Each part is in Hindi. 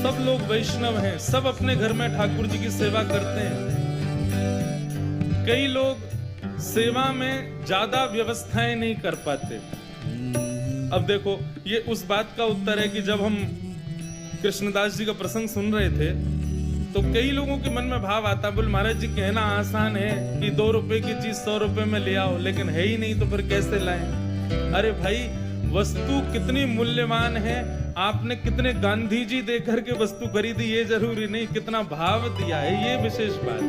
सब लोग वैष्णव हैं, सब अपने घर में ठाकुर जी की सेवा करते हैं। कई लोग सेवा में ज्यादा व्यवस्थाएं नहीं कर पाते। अब देखो, ये उस बात का उत्तर है कि जब हम कृष्णदास जी का प्रसंग सुन रहे थे तो कई लोगों के मन में भाव आता, बोल महाराज जी कहना आसान है कि 2 रुपए की चीज 100 रुपए में ले आओ, लेकिन है ही नहीं तो फिर कैसे लाएं? अरे भाई, वस्तु कितनी मूल्यवान है, आपने कितने गांधी जी देकर के वस्तु खरीदी ये जरूरी नहीं, कितना भाव दिया है ये विशेष बात।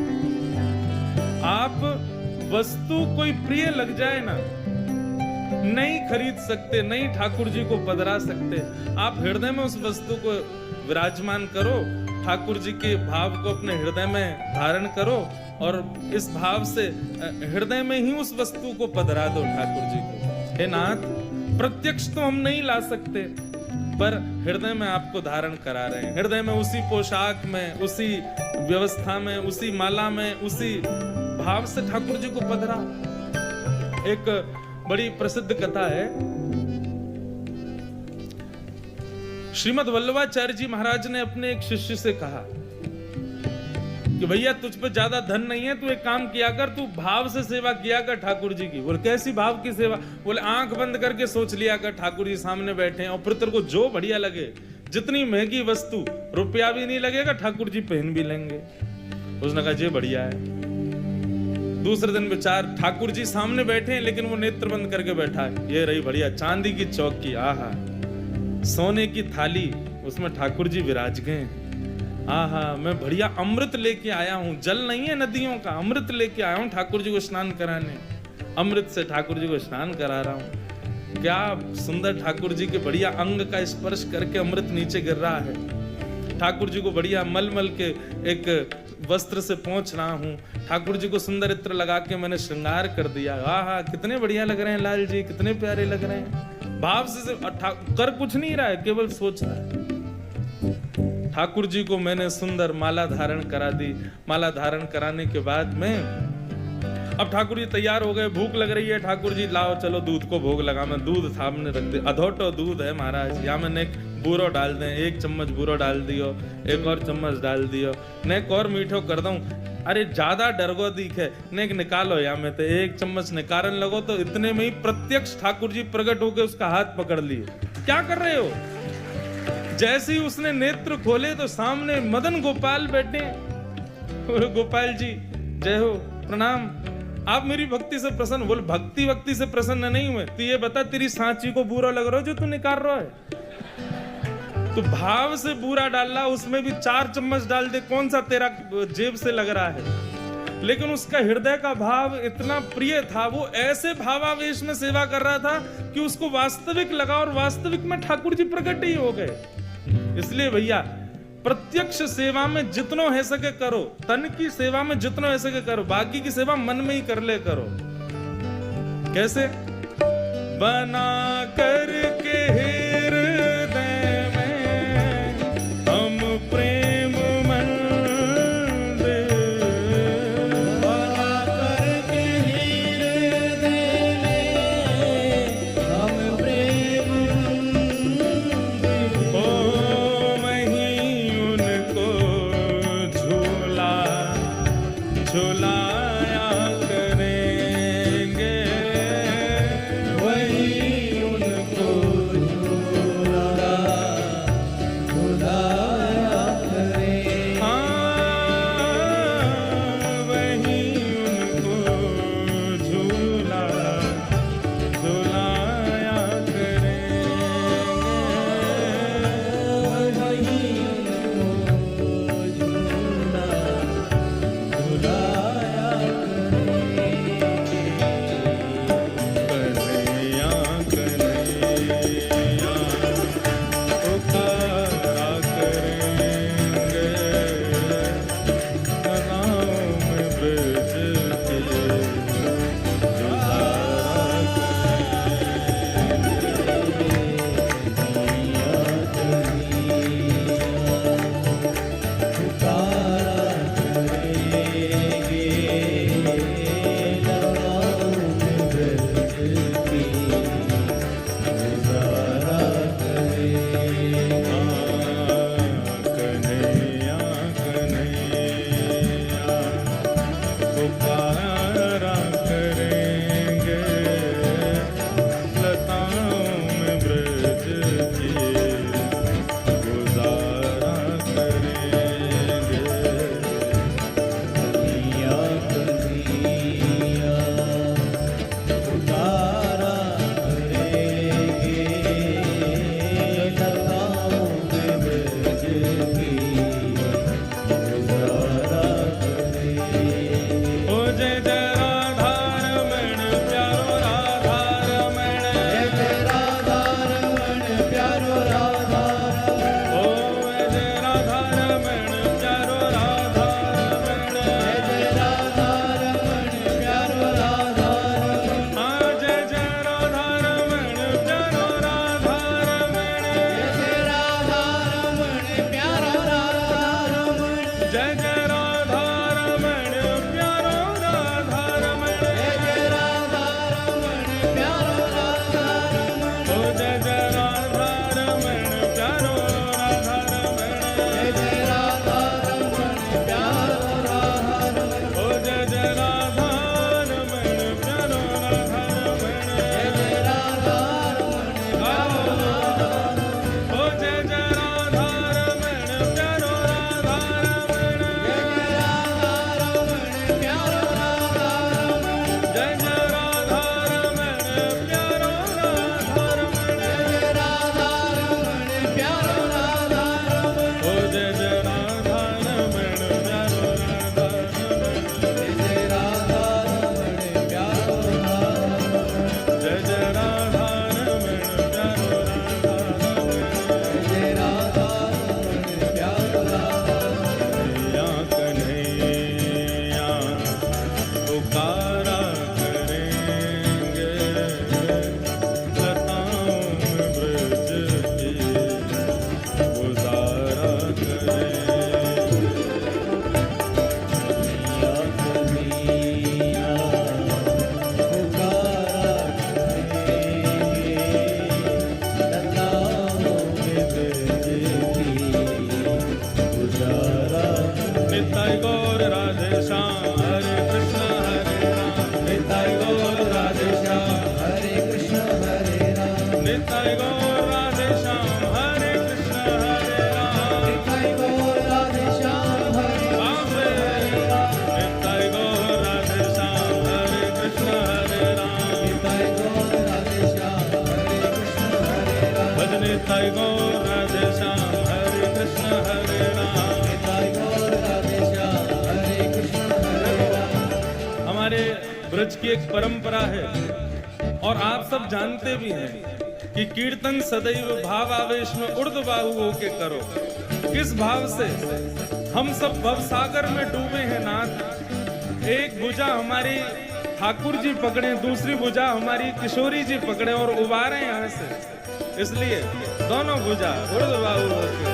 आप वस्तु कोई प्रिय लग जाए ना, नहीं खरीद सकते, नहीं ठाकुर जी को पधरा सकते। आप हृदय में उस वस्तु को विराजमान करो, ठाकुर जी के भाव को अपने हृदय में धारण करो और इस भाव से हृदय में ही उस वस्तु को पधरा दो ठाकुर जी को। हे नाथ, प्रत्यक्ष तो हम नहीं ला सकते, पर हृदय में आपको धारण करा रहे हैं। हृदय में उसी पोशाक में, उसी व्यवस्था में, उसी माला में, उसी भाव से ठाकुर जी को पधरा। एक बड़ी प्रसिद्ध कथा है, श्रीमद् वल्लभाचार्य जी महाराज ने अपने एक शिष्य से कहा कि भैया तुझ पे ज्यादा धन नहीं है, तू एक काम किया कर, तू भाव से सेवा किया कर ठाकुर जी की। बोले कैसी भाव की सेवा? बोले आंख बंद करके सोच लिया कर ठाकुर जी सामने बैठे हैं और फिर तेरे को जो बढ़िया लगे, जितनी महंगी वस्तु, रुपया भी नहीं लगेगा, ठाकुर जी पहन भी लेंगे। उसने कहा ये बढ़िया है। दूसरे दिन विचार, ठाकुर जी सामने बैठे हैं लेकिन वो नेत्र बंद करके बैठा है। ये रही बढ़िया चांदी की चौकी, आहा, सोने की थाली, उसमें ठाकुर जी विराज गए। आहा, मैं बढ़िया अमृत लेके आया हूँ, जल नहीं है नदियों का, अमृत लेके आया हूँ ठाकुर जी को स्नान कराने। अमृत से ठाकुर जी को स्नान करा रहा हूँ। क्या सुंदर ठाकुर जी के बढ़िया अंग का स्पर्श करके अमृत नीचे गिर रहा है। ठाकुर जी को बढ़िया मलमल के एक वस्त्र से पोंछ रहा हूँ। ठाकुर जी को सुंदर इत्र लगा के मैंने श्रृंगार कर दिया। आहा, कितने बढ़िया लग रहे हैं लाल जी, कितने प्यारे लग रहे हैं। भाव से कर कुछ नहीं रहा है, केवल सोच रहा है। ठाकुर जी को मैंने सुंदर माला धारण करा दी। माला धारण कराने के बाद में अब ठाकुर जी तैयार हो गए, भूख लग रही है। ठाकुर जी लाओ चलो दूध को भोग लगा। मैं दूध सामने रख दे, अधोटो दूध है महाराज, या मैंने बूरो डाल दें, 1 चम्मच बूरो डाल दियो, 1 और चम्मच डाल दियो, ने एक और मीठो कर दूं। अरे ज्यादा डरगो दिखे, ने निकालो या में, तो 1 चम्मच निकारन लगो तो इतने में ही प्रत्यक्ष ठाकुर जी प्रकट होकर उसका हाथ पकड़ लिए। क्या कर रहे हो? जैसे ही उसने नेत्र खोले तो सामने मदन गोपाल बैठे। गोपाल जी जय हो, प्रणाम, आप मेरी भक्ति से प्रसन्न? बोल भक्ति से प्रसन्न नहीं हुए, तो ये बता तेरी सांची को बुरा लग रहा हो जो तू निकाल रहा है? तो भाव से बुरा डाला, उसमें भी 4 चम्मच डाल दे, कौन सा तेरा जेब से लग रहा है? लेकिन उसका हृदय का भाव इतना प्रिय था, वो ऐसे भावावेश में सेवा कर रहा था कि उसको वास्तविक लगा और वास्तविक में ठाकुर जी प्रकट ही हो गए। इसलिए भैया, प्रत्यक्ष सेवा में जितनो है सके करो, तन की सेवा में जितनो है सके करो, बाकी की सेवा मन में ही कर ले करो। कैसे? बना करके हृदय में हम प्रेम मंदिर, बना करके हृदय में हम प्रेम मंदिर, ओ वहीं उनको झूला झूलाया करेंगे, वहीं उनको जय जय राधा रमण प्यारो राधा रमण जय जय राधा रमण प्यारो राधा रमण ओ जय जय राधा रमण प्यारो राधा रमण जय जय राधा रमण प्यारो राधा रमण ओ जय जय राधा रमण प्यारो राधा रमण जय जय राधा रमण प्यारो राधा ओ जय जय राधा रमण प्यारो राधा रमण जय जय राधा रमण प्यारो राधा रमण जय जय राधा रमण प्यारो राधा रमण जय जय राधा रमण प्यारो राधा रमण ओ जय जय राधा रमण प्यारो राधा रमण जय जय राधा रमण प्यारो राधा रमण जय जय राधा रमण प्यारो राधा रमण जय जय राधा रमण प्यारो राधा रमण या कन्हैया पुकारा करेंगे लताओं में ब्रज की गुजारा करेंगे या कन्हैया पुकारा करेंगे लताओं में ब्रज की गुजारा निताई गौर राधे श्याम हरे कृष्ण हरे राम निताई गौर राधे श्याम हरे कृष्ण हरे राम निताई गौर राधे श्याम हरे कृष्ण हरे राम निताई गौर राधे श्याम हरे बाबे निताई गौर राधे श्याम हरे कृष्ण हरे राम निताई गौर राधे श्याम हरे कृष्ण हरे राम भज निताई गौर राधे श्याम हरे कृष्ण हरे राम निताई गौर राधे श्याम हरे कृष्ण हरे राम हमारे ब्रज की एक परंपरा है और आप सब जानते भी हैं कि कीर्तन सदैव भाव आवेश में उर्द बाहु होके करो। किस भाव से? हम सब भवसागर में डूबे हैं नाथ। एक भुजा हमारी ठाकुर जी पकड़े, दूसरी भुजा हमारी किशोरी जी पकड़े और उबारे यहाँ से। इसलिए दोनों भुजा उर्द बाहु होके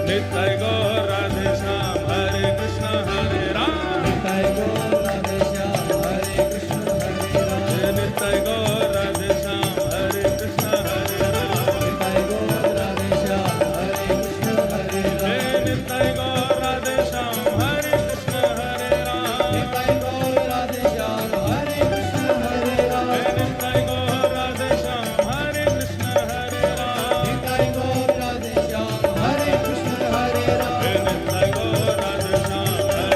नित्य गौर राधे श्याम हरे कृष्ण हरे राम निताई गौर राधे श्याम हरे कृष्ण हरे राम नित्य गौर राधे श्याम हरे कृष्ण हरे राम निताई गौर राधे श्याम हरे कृष्ण हरे राम नित्य गौर राधे श्याम हरे कृष्ण हरे राम निताई गौर राधे श्याम हरे कृष्ण हरे राम नित्य गौर राधे श्याम हरे कृष्ण हरे राम निताई गौर राधे श्याम हरे कृष्ण हरे राम नित्य गौर राधे श्याम हरे कृष्ण हरे राम निताई गौर राधे श्याम हरे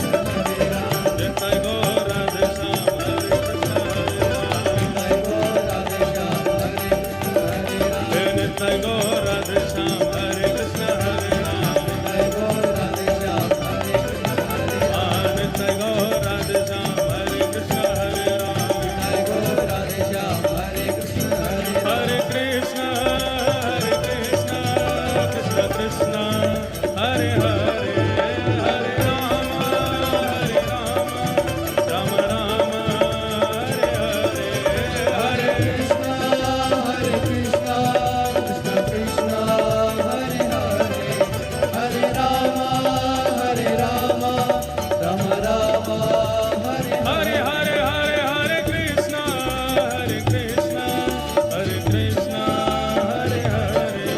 कृष्ण हरे राम नित्य गौर राधे श्याम हरे कृष्ण हरे राम निताई गौर राधे श्याम हरे कृष्ण हरे राम नित्य गौर राधे श्याम हरे कृष्ण हरे राम निताई गौर राधे श्याम हरे कृष्ण हरे राम नित्य गौर राधे श्याम हरे कृष्ण हरे राम हरे कृष्ण कृष्ण कृष्ण हरे हरे हरे राम राम राम हरे हरे हरे कृष्ण हरे कृष्ण कृष्ण कृष्ण हरे हरे हरे राम राम राम हरे हरे हरे हरे हरे कृष्ण हरे कृष्ण हरे हरे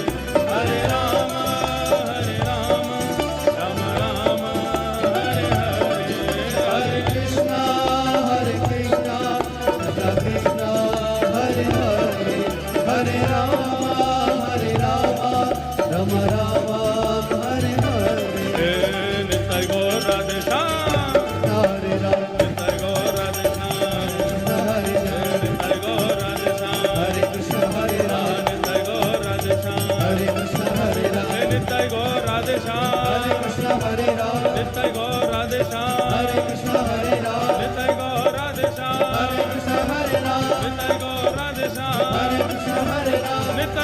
हरे राम राम राम हरे हरे हरे कृष्ण कृष्ण कृष्ण हरे हरे हरे राम राम राम हरे हरे निताई गौर राधे श्याम हरे राम निताई गौर राधे श्याम हरे राम निताई गौर राधे श्याम हरे कृष्ण हरे राम निताई गौर राधे श्याम हरे कृष्ण हरे राम निताई गौर राधे श्याम हरे कृष्ण हरे राम निताई गौर राधे श्याम हरे कृष्ण हरे राम निताई गौर राधे श्याम हरे कृष्ण हरे राम निताई गौर राधे श्याम हरे कृष्ण हरे Ram Nitai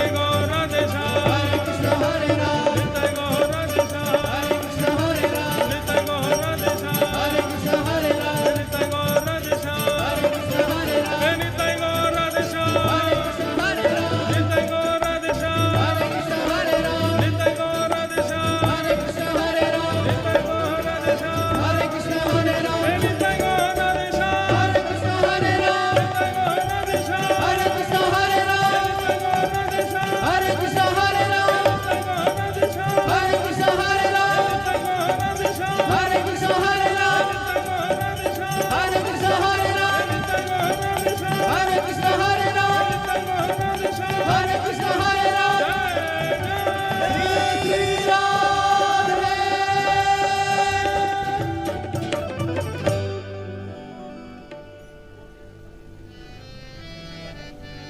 Hare Krishna Hare Ram Hare Krishna Hare Ram Hare Krishna Hare Ram Hare Krishna Hare Ram Hare Krishna Hare Ram Hare Krishna Hare Ram Shri Radhe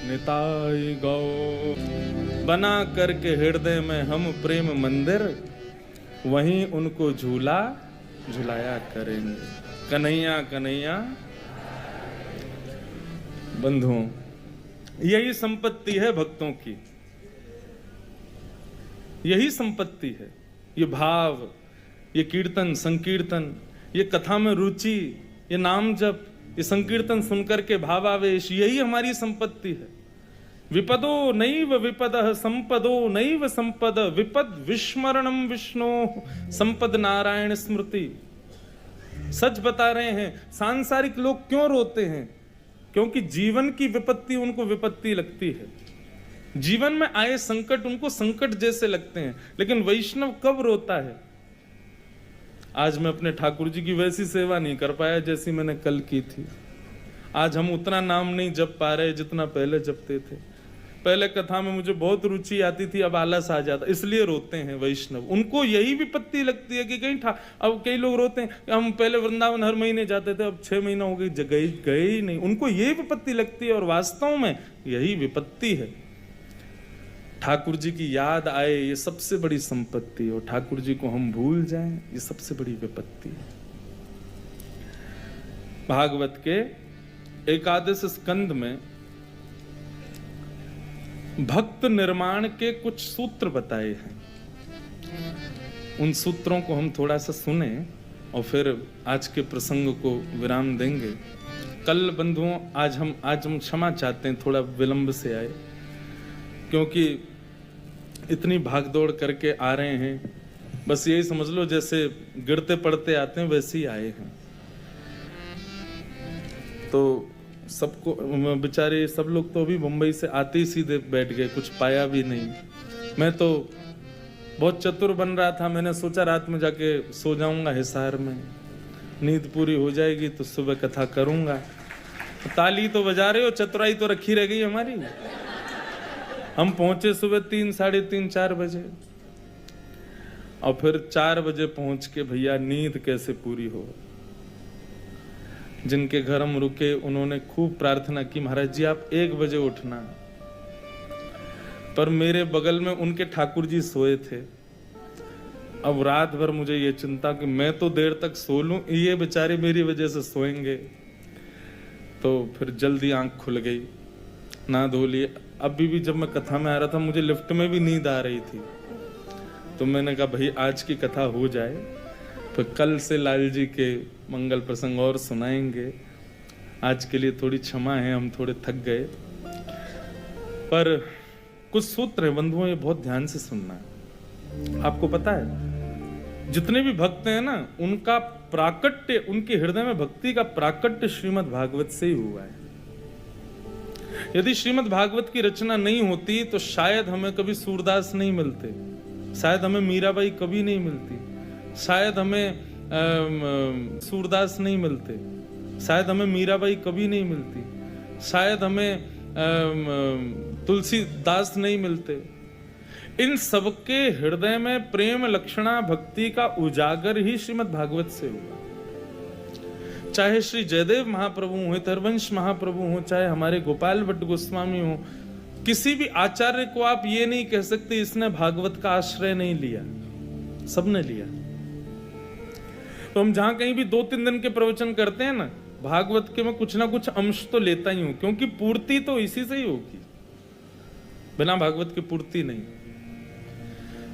Nitai गौ। बना करके हृदय में हम प्रेम मंदिर, वहीं उनको झूला झुलाया करेंगे। कन्हैया कन्हैया। बंधुओं, यही संपत्ति है भक्तों की, यही संपत्ति है। ये भाव, ये कीर्तन संकीर्तन, ये कथा में रुचि, ये नाम जप, ये संकीर्तन सुनकर के भावावेश, यही हमारी संपत्ति है। विपदो नैव विपदः संपदो नैव संपद, विपद विस्मरणम विष्णु संपद नारायण स्मृति। सच बता रहे हैं। सांसारिक लोग क्यों रोते हैं? क्योंकि जीवन की विपत्ति उनको विपत्ति लगती है। जीवन में आए संकट उनको संकट जैसे लगते हैं। लेकिन वैष्णव कब रोता है? आज मैं अपने ठाकुर जी की वैसी सेवा नहीं कर पाया जैसी मैंने कल की थी। आज हम उतना नाम नहीं जप पा रहे जितना पहले जपते थे। पहले कथा में मुझे बहुत रुचि आती थी, अब आलस आ जाता, इसलिए रोते हैं वैष्णव। उनको यही विपत्ति लगती है कि कहीं अब कई लोग रोते हैं कि हम पहले वृंदावन हर महीने जाते थे, अब 6 महीना हो गई गए ही नहीं। उनको यही विपत्ति लगती है और वास्तव में यही विपत्ति है। ठाकुर जी की याद आए ये सबसे बड़ी संपत्ति है, और ठाकुर जी को हम भूल जाएं ये सबसे बड़ी विपत्ति है। भागवत के एकादश स्कंद में भक्त निर्माण के कुछ सूत्र बताए हैं। उन सूत्रों को हम थोड़ा सा सुने और फिर आज के प्रसंग को विराम देंगे। कल बंधुओं आज हम क्षमा चाहते हैं, थोड़ा विलंब से आए, क्योंकि इतनी भागदौड़ करके आ रहे हैं। बस यही समझ लो जैसे गिरते पड़ते आते हैं वैसे ही आए हैं। तो सबको बेचारे सब लोग तो अभी मुंबई से आते ही सीधे बैठ गए, कुछ पाया भी नहीं। मैं तो बहुत चतुर बन रहा था, मैंने सोचा रात में जाके सो जाऊंगा हिसार में, नींद पूरी हो जाएगी तो सुबह कथा करूंगा। ताली तो बजा रहे हो, चतुराई तो रखी रह गई हमारी। हम पहुंचे सुबह 3, साढ़े 3, 4 बजे, और फिर 4 बजे पहुंच के भैया नींद कैसे पूरी हो। जिनके घर हम रुके उन्होंने खूब प्रार्थना की, महाराज जी आप 1 बजे उठना। पर मेरे बगल में उनके ठाकुर जी सोए थे। अब रात भर मुझे ये चिंता कि मैं तो देर तक सो लूं, ये बेचारे मेरी वजह से सोएंगे। तो फिर जल्दी आंख खुल गई, ना धो लिए। अभी भी जब मैं कथा में आ रहा था मुझे लिफ्ट में भी नींद आ रही थी। तो मैंने कहा भाई आज की कथा हो जाए, फिर कल से लाल जी के मंगल प्रसंग और सुनाएंगे। आज के लिए थोड़ी क्षमा है, हम थोड़े थक गए। पर कुछ सूत्र है बंधुओं, ये बहुत ध्यान से सुनना है। आपको पता है जितने भी भक्त हैं ना, उनका प्राकट्य, उनके हृदय में भक्ति का प्राकट्य श्रीमद् भागवत से ही हुआ है। यदि श्रीमद् भागवत की रचना नहीं होती तो शायद हमें कभी सूरदास नहीं मिलते, शायद हमें मीराबाई कभी नहीं मिलती, शायद हमें सूरदास नहीं मिलते, शायद हमें मीराबाई कभी नहीं मिलती, शायद हमें तुलसीदास नहीं मिलते। इन सबके हृदय में प्रेम लक्षणा भक्ति का उजागर ही श्रीमद् भागवत से हुआ। चाहे श्री जयदेव महाप्रभु हो, हरवंश महाप्रभु हो, चाहे हमारे गोपाल भट्ट गोस्वामी हो, किसी भी आचार्य को आप ये नहीं कह सकते इसने भागवत का आश्रय नहीं लिया, सबने लिया। तो हम जहां कहीं भी 2-3 दिन के प्रवचन करते हैं ना, भागवत के मैं कुछ ना कुछ अंश तो लेता ही हूं, क्योंकि पूर्ति तो इसी से ही होगी, बिना भागवत की पूर्ति नहीं।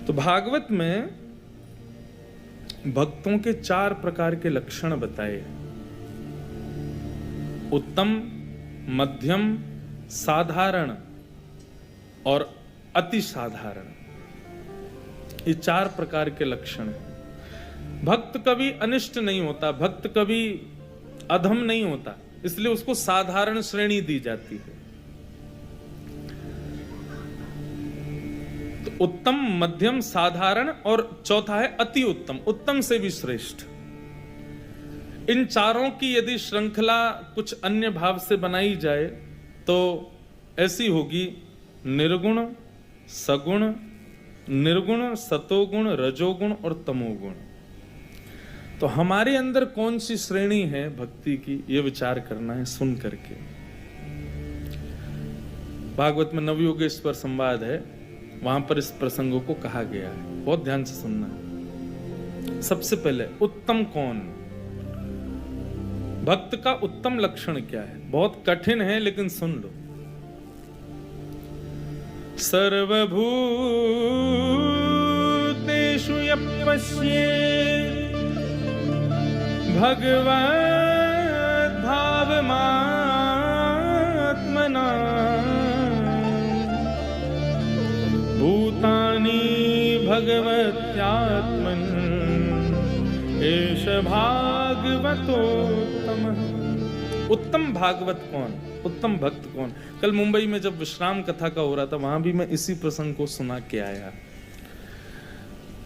तो भागवत में भक्तों के 4 प्रकार के लक्षण बताए, उत्तम, मध्यम, साधारण और अति साधारण। ये 4 प्रकार के लक्षण हैं। भक्त कभी अनिष्ट नहीं होता, भक्त कभी अधम नहीं होता, इसलिए उसको साधारण श्रेणी दी जाती है। तो उत्तम, मध्यम, साधारण और चौथा है अति उत्तम, उत्तम से भी श्रेष्ठ। इन चारों की यदि श्रृंखला कुछ अन्य भाव से बनाई जाए तो ऐसी होगी: निर्गुण, सगुण, निर्गुण, सतोगुण, रजोगुण और तमोगुण। तो हमारे अंदर कौन सी श्रेणी है भक्ति की, यह विचार करना है सुन करके। भागवत में नवयोगेश्वर संवाद है, वहां पर इस प्रसंगों को कहा गया है, बहुत ध्यान से सुनना है। सबसे पहले उत्तम कौन, भक्त का उत्तम लक्षण क्या है? बहुत कठिन है लेकिन सुन लो। सर्वभूतेषु यः पश्येत् भगवद्भावमात्मना भूतानि भगवत्यात्मन् एष भागवतोत्तमः। उत्तम भागवत कौन, उत्तम भक्त कौन? कल मुंबई में जब विश्राम कथा का हो रहा था, वहां भी मैं इसी प्रसंग को सुना के आया।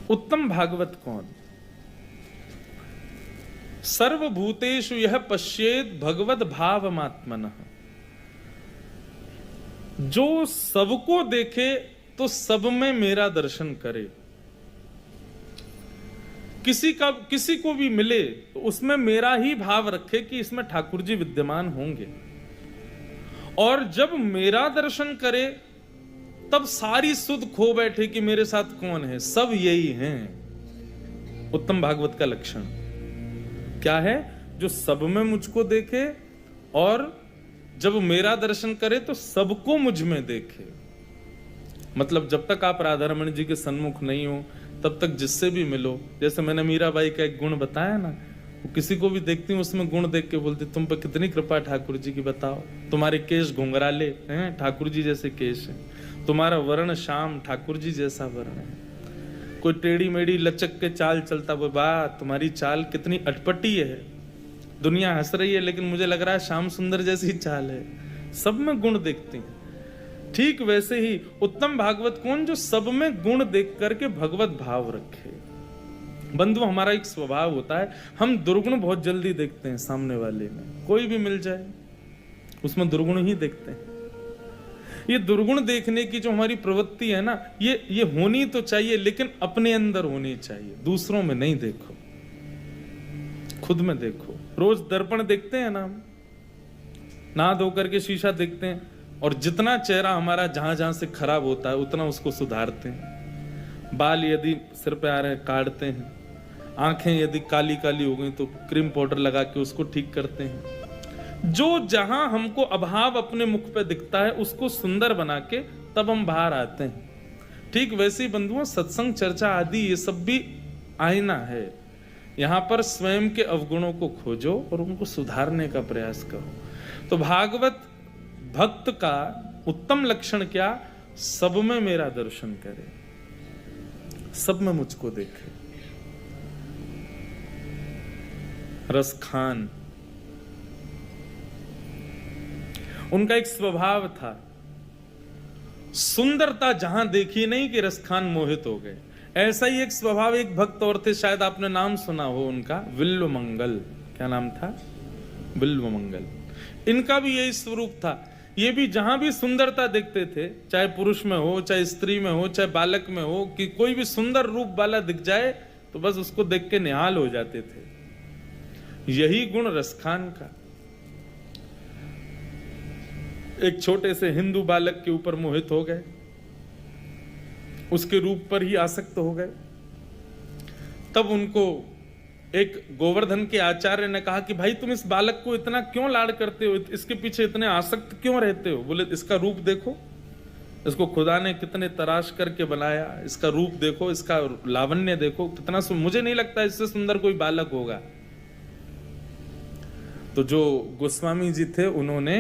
उत्तम भागवत कौन? सर्वभूतेषु यः पश्येत् भगवद भावमात्मनः, जो सबको देखे तो सब में मेरा दर्शन करे। किसी को भी मिले तो उसमें मेरा ही भाव रखे कि इसमें ठाकुर जी विद्यमान होंगे, और जब मेरा दर्शन करे तब सारी सुध खो बैठे कि मेरे साथ कौन है, सब यही हैं। उत्तम भागवत का लक्षण क्या है? जो सब में मुझको देखे और जब मेरा दर्शन करे तो सबको मुझ में देखे। मतलब जब तक आप राधा रमण जी के सन्मुख नहीं हो तब तक जिससे भी मिलो, जैसे मैंने मीराबाई का एक गुण बताया ना, वो किसी को भी देखती हूँ उसमें गुण देख के बोलती, तुम पर कितनी कृपा ठाकुर जी की, बताओ। तुम्हारे केश घुंघराले हैं, ठाकुर जी जैसे केश हैं। तुम्हारा वर्ण श्याम, ठाकुर जी जैसा वर्ण है। कोई टेढ़ी मेढ़ी लचक के चाल चलता, वो वाह तुम्हारी चाल कितनी अटपटी है, दुनिया हंस रही है लेकिन मुझे लग रहा है श्याम सुंदर जैसी चाल है। सब में गुण देखती हैं। ठीक वैसे ही उत्तम भागवत कौन? जो सब में गुण देख करके भगवत भाव रखे। बंधु, हमारा एक स्वभाव होता है, हम दुर्गुण बहुत जल्दी देखते हैं सामने वाले में। कोई भी मिल जाए उसमें दुर्गुण ही देखते हैं। ये दुर्गुण देखने की जो हमारी प्रवृत्ति है ना, ये होनी तो चाहिए, लेकिन अपने अंदर होनी चाहिए, दूसरों में नहीं देखो, खुद में देखो। रोज दर्पण देखते हैं ना, हम नहा धो करके शीशा देखते हैं, और जितना चेहरा हमारा जहां जहां से खराब होता है उतना उसको सुधारते हैं। बाल यदि सिर पे आ रहे हैं काटते हैं, आंखें यदि काली काली हो गई तो क्रीम पाउडर लगा के उसको ठीक करते हैं। जो जहां हमको अभाव अपने मुख पे दिखता है उसको सुंदर बना के तब हम बाहर आते हैं। ठीक वैसे ही बंधुओं, सत्संग चर्चा आदि ये सब भी आईना है। यहां पर स्वयं के अवगुणों को खोजो और उनको सुधारने का प्रयास करो। तो भागवत भक्त का उत्तम लक्षण क्या? सब में मेरा दर्शन करे, सब में मुझको देखे। रसखान उनका एक स्वभाव था, सुंदरता जहां देखी नहीं कि रसखान मोहित हो गए। ऐसा ही एक स्वभाव एक भक्त और थे, शायद आपने नाम सुना हो उनका, विल्वमंगल। क्या नाम था? विल्वमंगल। इनका भी यही स्वरूप था। ये भी जहां भी सुंदरता देखते थे, चाहे पुरुष में हो, चाहे स्त्री में हो, चाहे बालक में हो, कि कोई भी सुंदर रूप वाला दिख जाए तो बस उसको देख के निहाल हो जाते थे। यही गुण रसखान का। एक छोटे से हिंदू बालक के ऊपर मोहित हो गए, उसके रूप पर ही आसक्त हो गए। तब उनको एक गोवर्धन के आचार्य ने कहा कि भाई तुम इस बालक को इतना क्यों लाड करते हो, इसके पीछे इतने आसक्त क्यों रहते हो? बोले इसका रूप देखो, इसको खुदा ने कितने तराश करके बनाया, इसका रूप देखो, इसका लावण्य देखो, कितना मुझे नहीं लगता इससे सुंदर कोई बालक होगा। तो जो गोस्वामी जी थे उन्होंने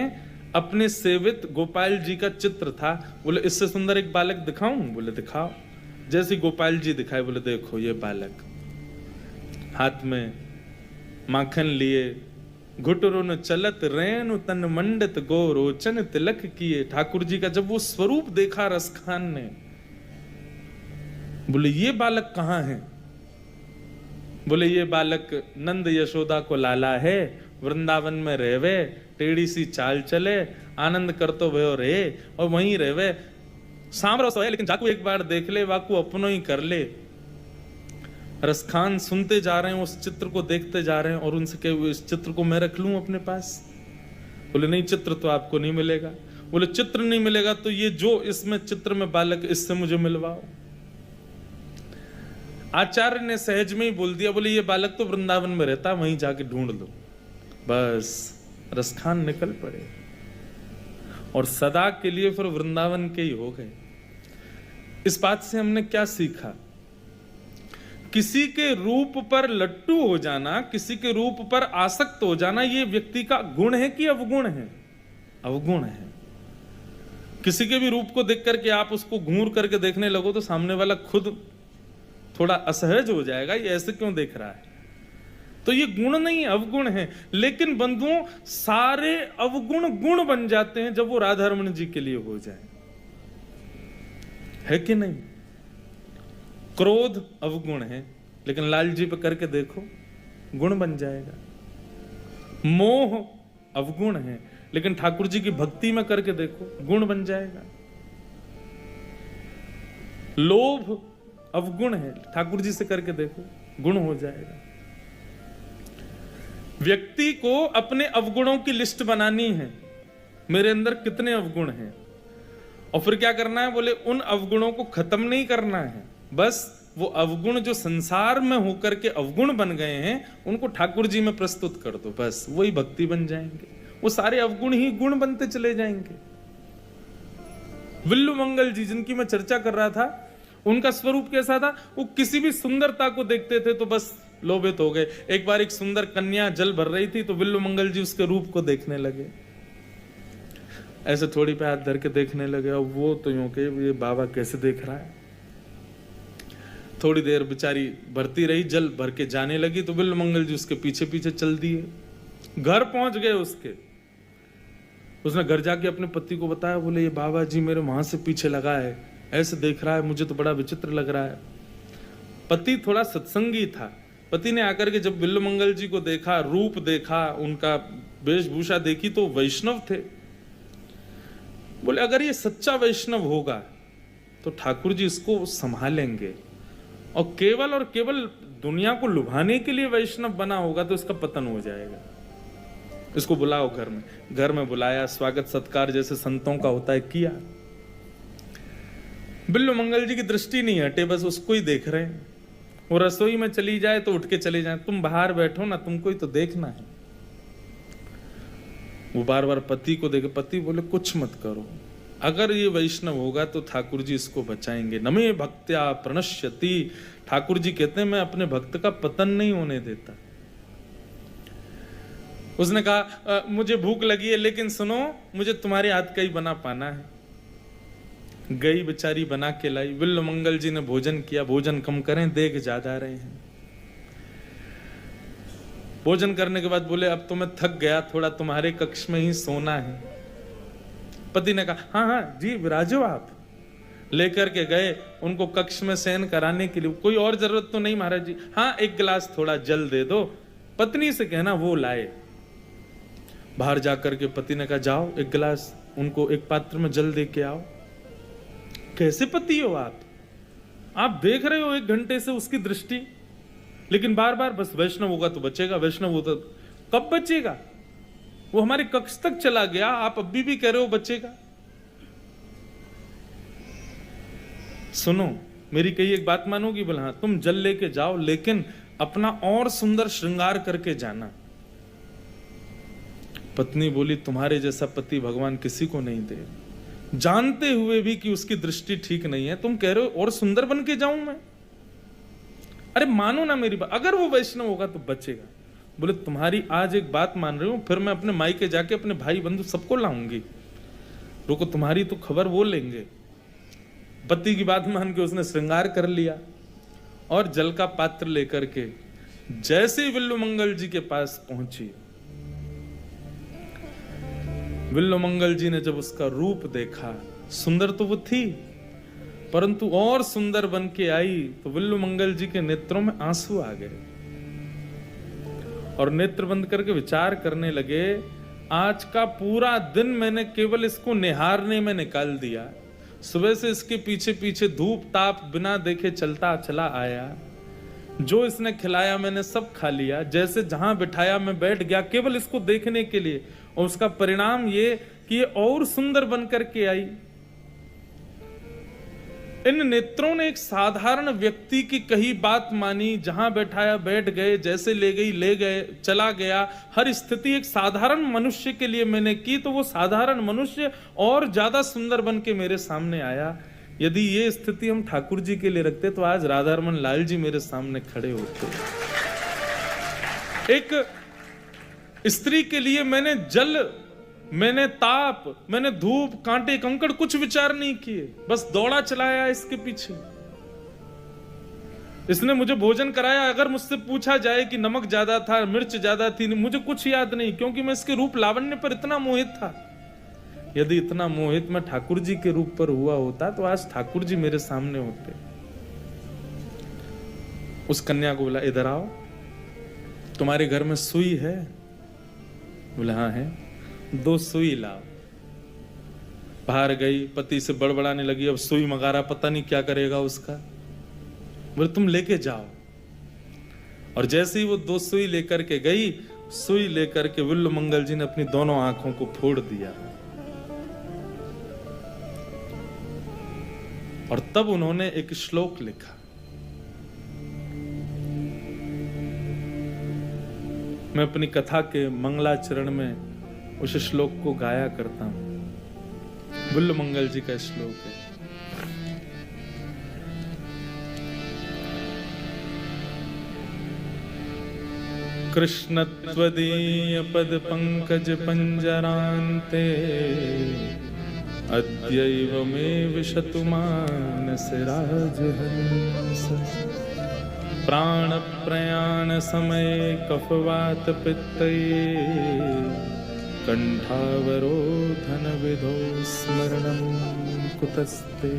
अपने सेवित गोपाल जी का चित्र था, बोले इससे सुंदर एक बालक दिखाऊं? बोले दिखाओ। जैसे गोपाल जी दिखाए, बोले देखो ये बालक, हाथ में माखन लिए, घुटरुन चलत रेणु तन मंडित गो रोचन तिलक किए। ठाकुर जी का जब वो स्वरूप देखा रसखान ने, बोले ये बालक कहाँ है? बोले ये बालक नंद यशोदा को लाला है, वृंदावन में रहवे, टेढ़ी सी चाल चले, आनंद करतो भयो रे, और वहीं रहवे, सांवरो सो है लेकिन जाकू एक बार देख ले, वाकू अपनो ही कर ले। रसखान सुनते जा रहे हैं, उस चित्र को देखते जा रहे हैं, और उनसे कहे इस चित्र को मैं रख लूं अपने पास? बोले नहीं, चित्र तो आपको नहीं मिलेगा। बोले चित्र नहीं मिलेगा तो ये जो इसमें चित्र में बालक, इससे मुझे मिलवाओ। आचार्य ने सहज में ही बोल दिया, बोले ये बालक तो वृंदावन में रहता, वहीं जाके ढूंढ लो। बस रसखान निकल पड़े और सदा के लिए फिर वृंदावन के ही हो गए। इस बात से हमने क्या सीखा? किसी के रूप पर लट्टू हो जाना, किसी के रूप पर आसक्त हो जाना, ये व्यक्ति का गुण है कि अवगुण है? अवगुण है। किसी के भी रूप को देख करके आप उसको घूर करके देखने लगो तो सामने वाला खुद थोड़ा असहज हो जाएगा, ये ऐसे क्यों देख रहा है? तो ये गुण नहीं, अवगुण है। लेकिन बंधुओं, सारे अवगुण गुण बन जाते हैं जब वो राधा रमण जी के लिए हो जाए, है कि नहीं? क्रोध अवगुण है, लेकिन लाल जी पे करके देखो, गुण बन जाएगा। मोह अवगुण है, लेकिन ठाकुर जी की भक्ति में करके देखो, गुण बन जाएगा। लोभ अवगुण है, ठाकुर जी से करके देखो, गुण हो जाएगा। व्यक्ति को अपने अवगुणों की लिस्ट बनानी है, मेरे अंदर कितने अवगुण हैं, और फिर क्या करना है? बोले उन अवगुणों को खत्म नहीं करना है, बस वो अवगुण जो संसार में होकर के अवगुण बन गए हैं उनको ठाकुर जी में प्रस्तुत कर दो, बस वही भक्ति बन जाएंगे। वो सारे अवगुण ही गुण बनते चले जाएंगे। विल्लु मंगल जी जिनकी मैं चर्चा कर रहा था, उनका स्वरूप कैसा था? वो किसी भी सुंदरता को देखते थे तो बस लोभित हो गए। एक बार एक सुंदर कन्या जल भर रही थी तो विल्लु मंगल जी उसके रूप को देखने लगे, ऐसे थोड़ी पे हाथ धर के देखने लगे, और वो तो यूं के ये बाबा कैसे देख रहा है। थोड़ी देर बेचारी भरती रही, जल भर के जाने लगी तो विल्लु मंगल जी उसके पीछे पीछे चल दिए। घर पहुंच गए उसके, उसने घर जाके अपने पति को बताया, बोले ये बाबा जी मेरे वहां से पीछे लगा है, ऐसे देख रहा है, मुझे तो बड़ा विचित्र लग रहा है। पति थोड़ा सत्संगी था, पति ने आकर के जब विल्लु मंगल जी को देखा, रूप देखा, उनका वेशभूषा देखी तो वैष्णव थे। बोले अगर ये सच्चा वैष्णव होगा तो ठाकुर जी इसको संभालेंगे, और केवल दुनिया को लुभाने के लिए वैष्णव बना होगा तो इसका पतन हो जाएगा। इसको बुलाओ घर में। घर में बुलाया, स्वागत सत्कार जैसे संतों का होता है किया। विल्लु मंगल जी की दृष्टि नहीं हटे, बस उसको ही देख रहे हैं। वो रसोई में चली जाए तो उठ के चले जाए, तुम बाहर बैठो ना, तुमको ही तो देखना है। वो बार बार पति को देखे, पति बोले कुछ मत करो, अगर ये वैष्णव होगा तो ठाकुर जी इसको बचाएंगे। नमे भक्त्या प्रणश्यति, ठाकुर जी कहते हैं मैं अपने भक्त का पतन नहीं होने देता। उसने कहा मुझे भूख लगी है, लेकिन सुनो मुझे तुम्हारे हाथ का ही बना पाना है। गई बेचारी बना के लाई, विल्लु मंगल जी ने भोजन किया। भोजन कम करें, देख ज्यादा रहे हैं। भोजन करने के बाद बोले अब तो मैं थक गया, थोड़ा तुम्हारे कक्ष में ही सोना है। पति ने कहा हाँ हाँ जी विराजो आप। लेकर के गए उनको कक्ष में शयन कराने के लिए। कोई और जरूरत तो नहीं महाराज जी? हाँ एक गिलास थोड़ा जल दे दो। पत्नी से कहना वो लाए। बाहर जाकर के पति ने कहा जाओ एक गिलास उनको एक पात्र में जल दे के आओ। कैसे पति हो आप? आप देख रहे हो 1 घंटे से उसकी दृष्टि, लेकिन बार बार बस वैष्णव होगा तो बचेगा, वैष्णव होता कब बचेगा? वो हमारे कक्ष तक चला गया, आप अभी भी कह रहे हो बचेगा। सुनो मेरी कही एक बात मानोगी? बोला हाँ। तुम जल लेके जाओ, लेकिन अपना और सुंदर श्रृंगार करके जाना। पत्नी बोली तुम्हारे जैसा पति भगवान किसी को नहीं दे, जानते हुए भी कि उसकी दृष्टि ठीक नहीं है, तुम कह रहे हो और सुंदर बन के जाऊं मैं? अरे मानो ना मेरी बात, अगर वो वैष्णव होगा तो बचेगा। बोले तुम्हारी आज एक बात मान रही हूं, फिर मैं अपने मायके जाके अपने भाई बंधु सबको लाऊंगी। रुको तुम्हारी तो खबर वो लेंगे। पति की बात मान के उसने श्रृंगार कर लिया और जल का पात्र लेकर के जैसे ही विल्लु मंगल जी के पास पहुंची, विल्लु मंगल जी ने जब उसका रूप देखा, सुंदर तो वो थी, परंतु और सुंदर बन के आई तो विल्लू मंगल जी के नेत्रों में आंसू आ गए और नेत्र बंद करके विचार करने लगे, आज का पूरा दिन मैंने केवल इसको निहारने में निकाल दिया। सुबह से इसके पीछे पीछे धूप ताप बिना देखे चलता चला आया। जो इसने खिलाया मैंने सब खा लिया, जैसे जहां बिठाया मैं बैठ गया केवल इसको देखने के लिए, और उसका परिणाम ये कि ये और सुंदर बन करके आई। इन नेत्रों ने एक साधारण व्यक्ति की कही बात मानी, जहां बैठाया बैठ गए, जैसे ले गई ले गए, चला गया। हर स्थिति एक साधारण मनुष्य के लिए मैंने की, तो वो साधारण मनुष्य और ज्यादा सुंदर बन के मेरे सामने आया। यदि ये स्थिति हम ठाकुर जी के लिए रखते तो आज राधारमन लाल जी मेरे सामने खड़े होते। एक स्त्री के लिए मैंने जल, मैंने ताप, मैंने धूप कांटे कंकड़ कुछ विचार नहीं किए, बस दौड़ा चलाया इसके पीछे। इसने मुझे भोजन कराया। अगर मुझसे पूछा जाए कि नमक ज्यादा था, मिर्च ज्यादा थी, मुझे कुछ याद नहीं, क्योंकि मैं इसके रूप लावण्य पर इतना मोहित था। यदि इतना मोहित मैं ठाकुर जी के रूप पर हुआ होता तो आज ठाकुर जी मेरे सामने होते। उस कन्या को बोला, इधर आओ, तुम्हारे घर में सुई है? बोला हाँ है। 2 सुई लाओ। बाहर गई, पति से बड़बड़ाने लगी, अब सुई मगारा पता नहीं क्या करेगा उसका। बोले तुम लेके जाओ। और जैसे ही वो 2 सुई लेकर के गई, सुई लेकर के विल्लू मंगल जी ने अपनी दोनों आंखों को फोड़ दिया। और तब उन्होंने एक श्लोक लिखा। मैं अपनी कथा के मंगलाचरण में उस श्लोक को गाया करता हूं। विल्लू मंगल जी का श्लोक है। कृष्ण त्वदीय पद पंकज पंजरान्ते अद्यैव मे विशतु मानस राजहंस। प्राण प्रयाण समय कफवात पित्तये कंठावरोधन विधो स्मरणं कुतस्ते।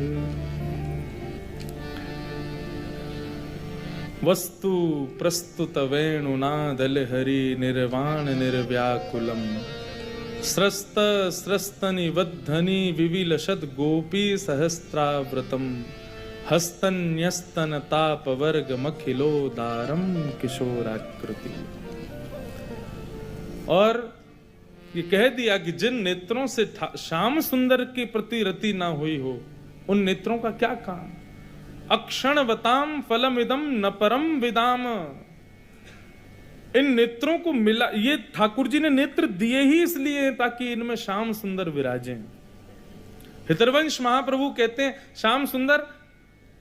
वस्तु प्रस्तुत वेणुनादल हरि निर्वाण निर्व्याकुलम। स्रस्त स्रस्तनि वद्धनि विविलशद गोपी सहस्त्राव्रतम। हस्तन्यस्तन ताप वर्ग मखिलोदारम किशोराकृति। और ये कह दिया कि जिन नेत्रों से श्याम सुंदर के प्रति रति ना हुई हो, उन नेत्रों का क्या काम। अक्षणवताम फलमिदम न परम विदाम। इन नेत्रों को मिला, ये ठाकुर जी ने नेत्र दिए ही इसलिए ताकि इनमें श्याम सुंदर विराजे। हितरवंश महाप्रभु कहते हैं, श्याम सुंदर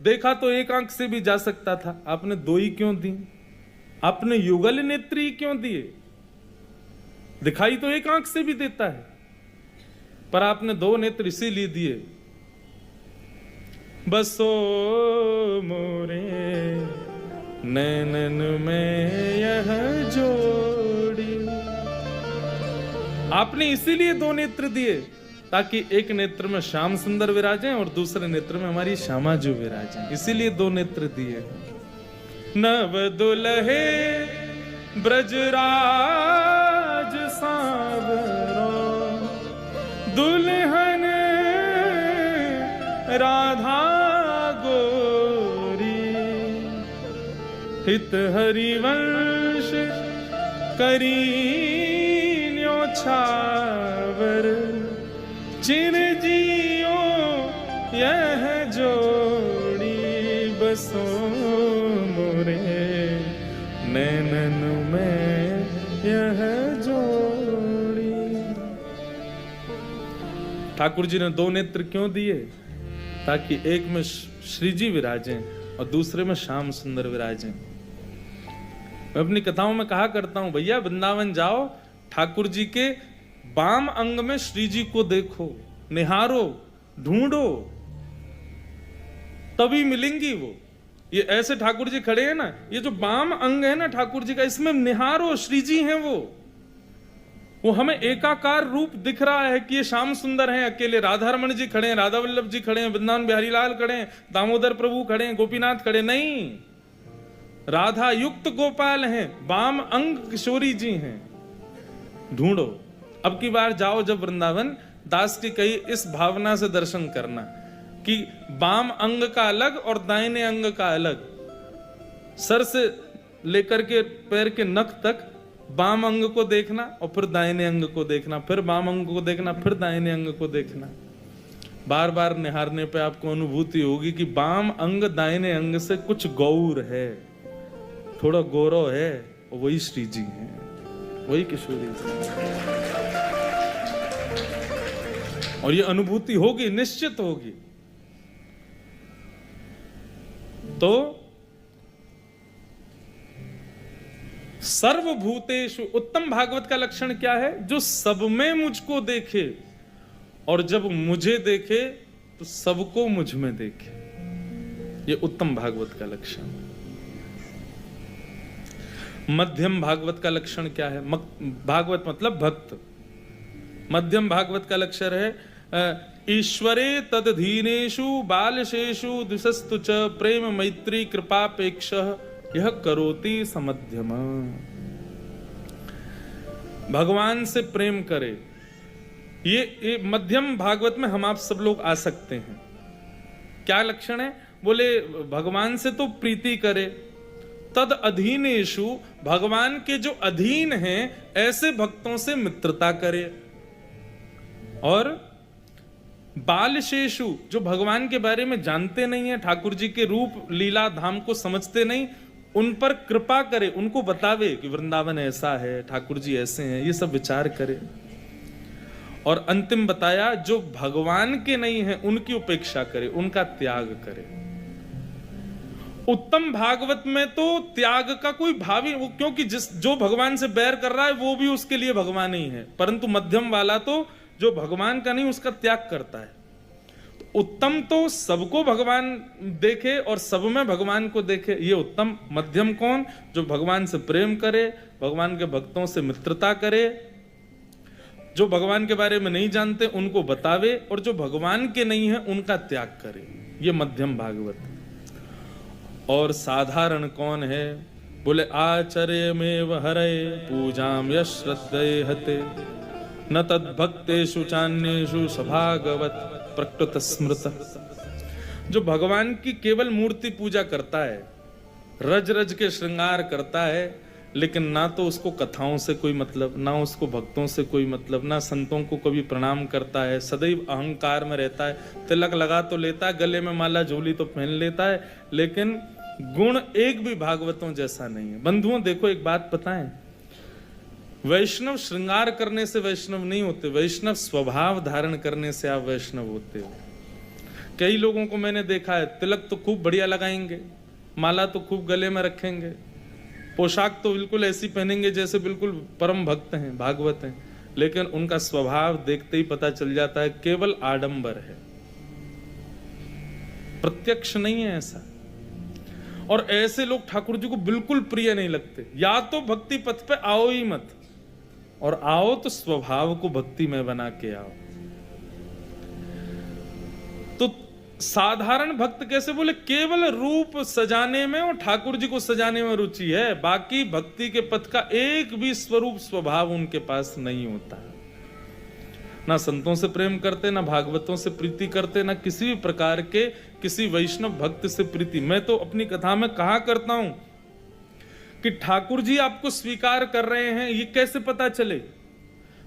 देखा तो एक आंख से भी जा सकता था, आपने 2 ही क्यों दी? आपने युगल नेत्र ही क्यों दिए? दिखाई तो एक आंख से भी देता है, पर आपने 2 नेत्र इसीलिए दिए। बसो मोरे नैनन में यह जोड़ी। आपने इसीलिए 2 नेत्र दिए ताकि एक नेत्र में श्याम सुंदर विराजें और दूसरे नेत्र में हमारी श्यामा जो विराजें, इसीलिए 2 नेत्र दिए। नव दुल्हे ब्रजराज सांवरो, दुल्हन राधा गोरी। हित हरिवंश करी न्योछावर, चिर जियो यह जोड़ी। बसो मोरे नैनन में यह जोड़ी। ठाकुर जी ने 2 नेत्र क्यों दिए? ताकि एक में श्री जी विराजें और दूसरे में श्याम सुंदर विराजें। मैं अपनी कथाओं में कहा करता हूं, भैया वृंदावन जाओ, ठाकुर जी के बाम अंग में श्री जी को देखो, निहारो, ढूंढो, तभी मिलेंगी वो। ये ऐसे ठाकुर जी खड़े हैं ना, ये जो बाम अंग है ना ठाकुर जी का, इसमें निहारो, श्री जी हैं वो। वो हमें एकाकार रूप दिख रहा है कि ये श्याम सुंदर हैं, अकेले राधा रमण जी खड़े हैं, राधा वल्लभ जी खड़े हैं, वृंदावन बिहारी लाल खड़े हैं, दामोदर प्रभु खड़े हैं, गोपीनाथ खड़े, नहीं, राधा युक्त गोपाल हैं, वाम अंग किशोरी जी हैं। ढूंढो, अब की बार जाओ जब वृंदावन, दास की कही इस भावना से दर्शन करना कि वाम अंग का अलग और दाहिने अंग का अलग, सर से लेकर के पैर के नख तक वाम अंग को देखना और फिर दाहिने अंग को देखना, फिर वाम अंग को देखना, फिर दाहिने अंग को देखना। बार बार निहारने पे आपको अनुभूति होगी कि वाम अंग दाहिने अंग से कुछ गौर है, थोड़ा गौरव है, और वही श्री जी हैं, वही किशोरी जी। और ये अनुभूति होगी, निश्चित होगी। तो सर्वभूतेषु, उत्तम भागवत का लक्षण क्या है? जो सब में मुझको देखे, और जब मुझे देखे तो सबको मुझ में देखे। ये उत्तम भागवत का लक्षण। मध्यम भागवत का लक्षण क्या है? भागवत मतलब भक्त। मध्यम भागवत का लक्षण है ईश्वरे तदधीनेषु बालशेषु द्विषस्तु च प्रेम मैत्री कृपापेक्ष यह करोति समध्यम। भगवान से प्रेम करे, ये मध्यम भागवत में हम आप सब लोग आ सकते हैं। क्या लक्षण है? बोले भगवान से तो प्रीति करे, तद अधीनेषु, भगवान के जो अधीन हैं ऐसे भक्तों से मित्रता करे, और बालशेषु, जो भगवान के बारे में जानते नहीं है, ठाकुर जी के रूप लीला धाम को समझते नहीं, उन पर कृपा करे, उनको बतावे कि वृंदावन ऐसा है, ठाकुर जी ऐसे हैं, ये सब विचार करे। और अंतिम बताया जो भगवान के नहीं है उनकी उपेक्षा करे, उनका त्याग करे। उत्तम भागवत में तो त्याग का कोई भाव ही, क्योंकि जो भगवान से बैर कर रहा है वो भी उसके लिए भगवान ही है, परंतु मध्यम वाला तो जो भगवान का नहीं उसका त्याग करता है। उत्तम तो सबको भगवान देखे और सब में भगवान को देखे, ये उत्तम। मध्यम कौन? जो भगवान से प्रेम करे, भगवान के भक्तों से मित्रता करे, जो भगवान के बारे में नहीं जानते उनको बतावे, और जो भगवान के नहीं है उनका त्याग करे, ये मध्यम भागवत। और साधारण कौन है? बोले आचर्यमेव हरे पूजाम यश्रद्धये हते न तद्भक्तेषु चान्येषु सभागवत प्रकृत स्मृत। जो भगवान की केवल मूर्ति पूजा करता है, रज रज के श्रृंगार करता है, लेकिन ना तो उसको कथाओं से कोई मतलब, ना उसको भक्तों से कोई मतलब, ना संतों को कभी प्रणाम करता है, सदैव अहंकार में रहता है, तिलक लगा तो लेता है, गले में माला झोली तो पहन लेता है, लेकिन गुण एक भी भागवतों जैसा नहीं है। बंधुओं देखो, एक बात बताएं, वैष्णव श्रृंगार करने से वैष्णव नहीं होते, वैष्णव स्वभाव धारण करने से आप वैष्णव होते हो। कई लोगों को मैंने देखा है, तिलक तो खूब बढ़िया लगाएंगे, माला तो खूब गले में रखेंगे, पोशाक तो बिल्कुल ऐसी पहनेंगे जैसे बिल्कुल परम भक्त हैं, भागवत हैं, लेकिन उनका स्वभाव देखते ही पता चल जाता है केवल आडंबर है, प्रत्यक्ष नहीं है ऐसा। और ऐसे लोग ठाकुर जी को बिल्कुल प्रिय नहीं लगते। या तो भक्ति पथ पे आओ ही मत, और आओ तो स्वभाव को भक्ति में बना के आओ। तो साधारण भक्त कैसे? बोले केवल रूप सजाने में और ठाकुर जी को सजाने में रुचि है, बाकी भक्ति के पथ का एक भी स्वरूप स्वभाव उनके पास नहीं होता। ना संतों से प्रेम करते, ना भागवतों से प्रीति करते, ना किसी भी प्रकार के किसी वैष्णव भक्त से प्रीति। मैं तो अपनी कथा में कहा करता हूं कि ठाकुर जी आपको स्वीकार कर रहे हैं, ये कैसे पता चले?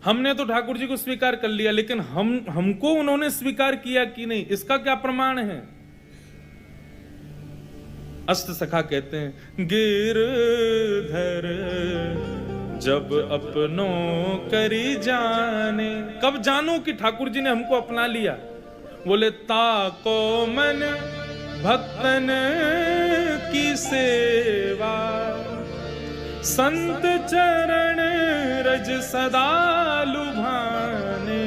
हमने तो ठाकुर जी को स्वीकार कर लिया, लेकिन हमको उन्होंने स्वीकार किया कि नहीं, इसका क्या प्रमाण है? अष्ट सखा कहते हैं, गिरधर जब अपनों करी जाने। कब जानो कि ठाकुर जी ने हमको अपना लिया? बोले ताको मन भक्तन की सेवा, संत चरण रज सदा लुभाने।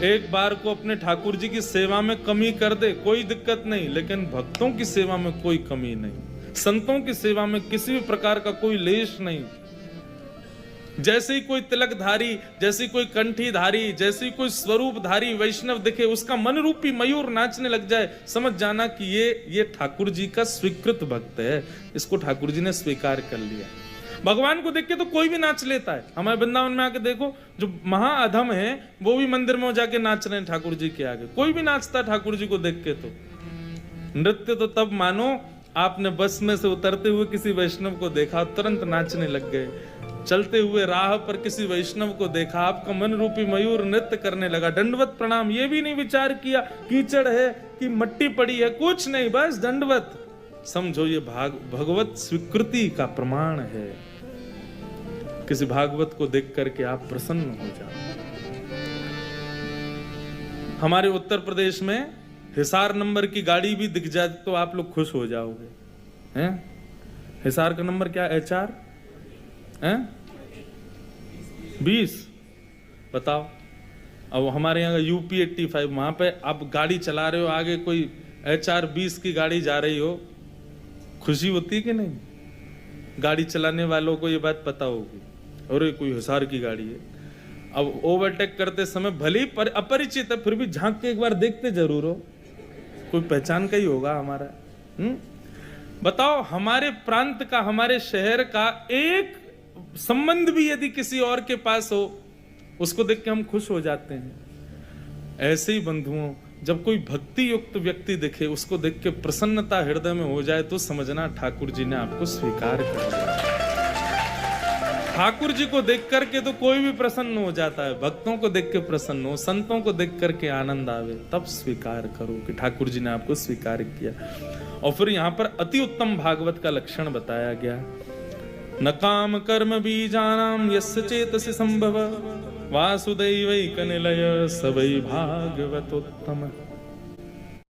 एक बार को अपने ठाकुर जी की सेवा में कमी कर दे, कोई दिक्कत नहीं, लेकिन भक्तों की सेवा में कोई कमी नहीं, संतों की सेवा में किसी भी प्रकार का कोई लेश नहीं। जैसे ही कोई तिलकधारी, जैसी कोई कंठीधारी, जैसी कोई स्वरूपधारी वैष्णव दिखे, उसका मन रूपी मयूर नाचने लग जाए, समझ जाना कि ये ठाकुर जी का स्वीकृत भक्त है, इसको ठाकुर जी ने स्वीकार कर लिया। भगवान को देख के तो कोई भी नाच लेता है। हमारे वृंदावन में आके देखो, जो महाअधम है वो भी मंदिर में जाके नाच रहे हैं ठाकुर जी के आगे, कोई भी नाचता ठाकुर जी को देख के। तो नृत्य तो तब मानो आपने बस में से उतरते हुए किसी वैष्णव को देखा, तुरंत नाचने लग गए। चलते हुए राह पर किसी वैष्णव को देखा, आपका मन रूपी मयूर नृत्य करने लगा। दंडवत प्रणाम, ये भी नहीं विचार किया कीचड़ है कि मट्टी पड़ी है, कुछ नहीं, बस दंडवत। समझो ये भगवत स्वीकृति का प्रमाण है। किसी भागवत को देख करके आप प्रसन्न हो जाओ। हमारे उत्तर प्रदेश में हिसार नंबर की गाड़ी भी दिख जाए तो आप लोग खुश हो जाओगे। हैं? हिसार का नंबर क्या, HR हैं? 20। बताओ, अब हमारे यहाँ UP 85, वहां पे आप गाड़ी चला रहे हो, आगे कोई HR 20 की गाड़ी जा रही हो, खुशी होती है कि नहीं? गाड़ी चलाने वालों को ये बात पता होगी, अरे कोई हिसार की गाड़ी है। अब ओवरटेक करते समय भले ही अपरिचित है, फिर भी झांक के एक बार देखते जरूर हो, कोई पहचान का ही होगा हमारा। बताओ, हमारे प्रांत का, हमारे शहर का एक संबंध भी यदि किसी और के पास हो, उसको देख के हम खुश हो जाते हैं। ऐसे ही बंधुओं, जब कोई भक्ति युक्त व्यक्ति दिखे, उसको देख के प्रसन्नता हृदय में हो जाए, तो समझना ठाकुर जी ने आपको स्वीकार कर लिया। ठाकुर जी को देख करके तो कोई भी प्रसन्न हो जाता है, भक्तों को देख के प्रसन्न हो, संतों को देख करके आनंद आवे, तब स्वीकार करो कि ठाकुर जी ने आपको स्वीकार किया। और फिर यहाँ पर अति उत्तम भागवत का लक्षण बताया गया। न काम कर्म बीजानाम यस्य चेतसि संभव वासुदैवैकनिलय सवै भागवतोत्तम।